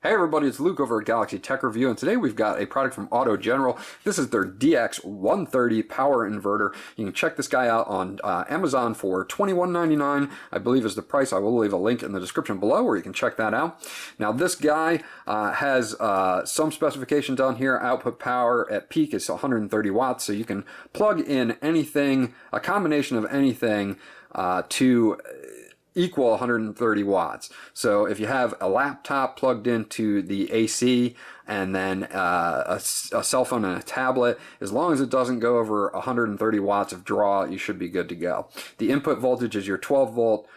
Hey everybody, it's Luke over at Galaxy Tech Review, and today we've got a product from AutoGeneral. This is their DX130 power inverter. You can check this guy out on Amazon for $21.99, I believe is the price. I will leave a link in the description below where you can check that out. Now this guy has some specifications down here. Output power at peak is 130 watts, so you can plug in anything, a combination of anything to equal 130 watts. So if you have a laptop plugged into the AC and then a cell phone and a tablet, as long as it doesn't go over 130 watts of draw, you should be good to go. The input voltage is your 12 volt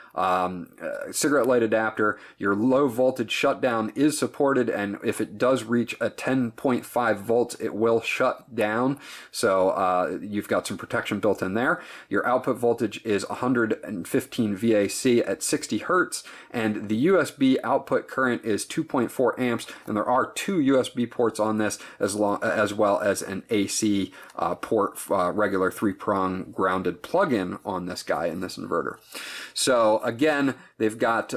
cigarette light adapter. Your low voltage shutdown is supported, and if it does reach a 10.5 volts, it will shut down. So you've got some protection built in there. Your output voltage is 115 VAC at 60 hertz, and the USB output current is 2.4 amps, and there are two USB ports on this as well as an AC port, regular 3-prong grounded plug-in on this guy in this inverter. So again, they've got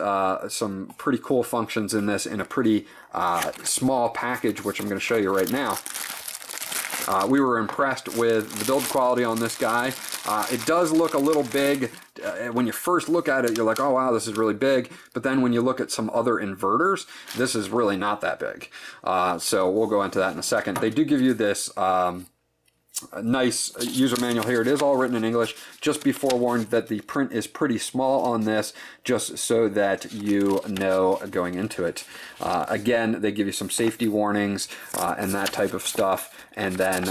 some pretty cool functions in this in a pretty small package, which I'm going to show you right now. We were impressed with the build quality on this guy. It does look a little big. When you first look at it, you're like, oh wow, this is really big. But then when you look at some other inverters, this is really not that big. So we'll go into that in a second. They do give you this a nice user manual here. It is all written in English. Just be forewarned that the print is pretty small on this, just so that you know going into it. Again, they give you some safety warnings and that type of stuff, and then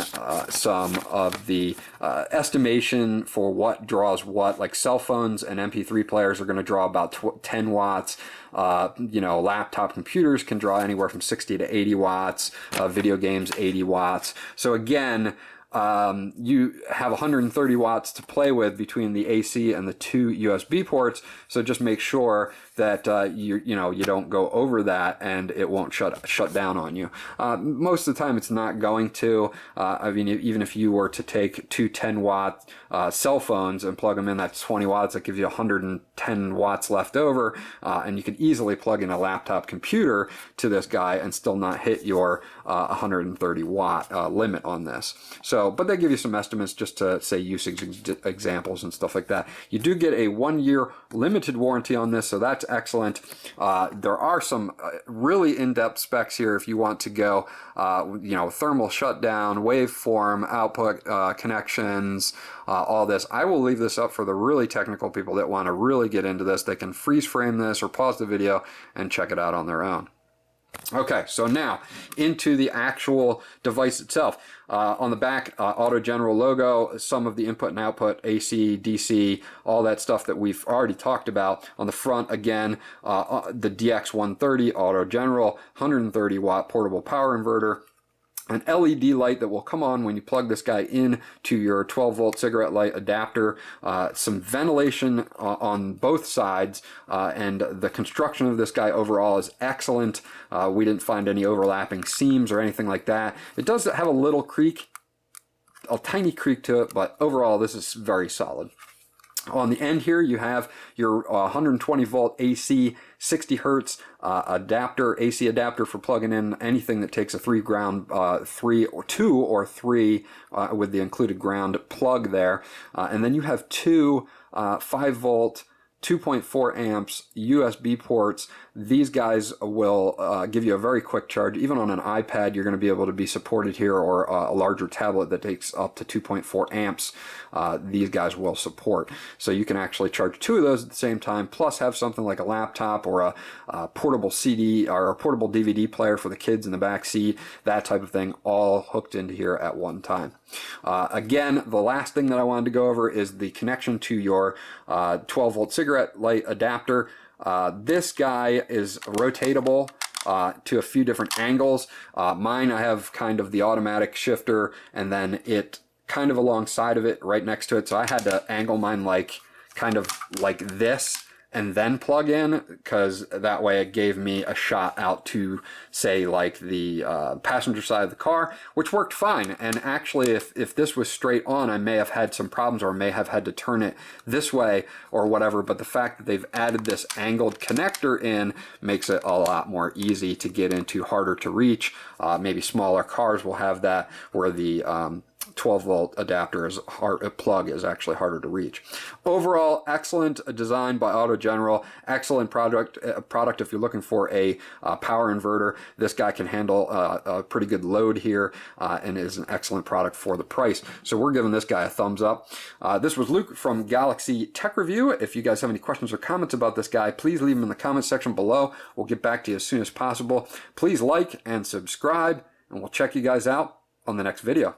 some of the estimation for what draws what. Like cell phones and MP3 players are going to draw about 10 watts. You know, laptop computers can draw anywhere from 60 to 80 watts. Video games, 80 watts. So again, you have 130 watts to play with between the AC and the two USB ports, so just make sure that you don't go over that and it won't shut down on you. Most of the time it's not going to. I mean, even if you were to take two 10-watt cell phones and plug them in, that's 20 watts, that gives you 110 watts left over, and you can easily plug in a laptop computer to this guy and still not hit your 130 watt limit on this. So, but they give you some estimates just to say usage examples and stuff like that. You do get a 1-year limited warranty on this, so that's excellent. There are some really in-depth specs here if you want to go, you know, thermal shutdown, waveform, output connections, all this. I will leave this up for the really technical people that want to really get into this. They can freeze frame this or pause the video and check it out on their own. Okay, so now into the actual device itself. On the back, AutoGeneral logo, some of the input and output, AC, DC, all that stuff that we've already talked about. On the front, again, the DX130 AutoGeneral 130 watt portable power inverter. An LED light that will come on when you plug this guy in to your 12 volt cigarette light adapter, some ventilation on both sides, and the construction of this guy overall is excellent. We didn't find any overlapping seams or anything like that. It does have a little creak, a tiny creak to it, but overall this is very solid. On the end here, you have your 120 volt AC 60 hertz adapter, AC adapter for plugging in anything that takes a 3 or 2 or 3 with the included ground plug there. And then you have two 5 volt 2.4 amps USB ports. These guys will give you a very quick charge. Even on an iPad, you're going to be able to be supported here, or a larger tablet that takes up to 2.4 amps. These guys will support. So you can actually charge two of those at the same time, plus have something like a laptop or a portable CD or a portable DVD player for the kids in the back seat, that type of thing, all hooked into here at one time. Again, the last thing that I wanted to go over is the connection to your 12 volt cigarette light adapter. This guy is rotatable to a few different angles. Mine, I have kind of the automatic shifter, and then it kind of alongside of it, right next to it. So I had to angle mine like kind of like this, and then plug in, because that way it gave me a shot out to, say, like the passenger side of the car, which worked fine. And actually, if this was straight on, I may have had some problems, or may have had to turn it this way or whatever. But the fact that they've added this angled connector in makes it a lot more easy to get into, harder to reach. Maybe smaller cars will have that, where the 12-volt adapter is plug is actually harder to reach. Overall, excellent design by AutoGeneral. Excellent product if you're looking for a power inverter. This guy can handle a pretty good load here, and is an excellent product for the price. So we're giving this guy a thumbs up. This was Luke from Galaxy Tech Review. If you guys have any questions or comments about this guy, please leave them in the comment section below. We'll get back to you as soon as possible. Please like and subscribe, and we'll check you guys out on the next video.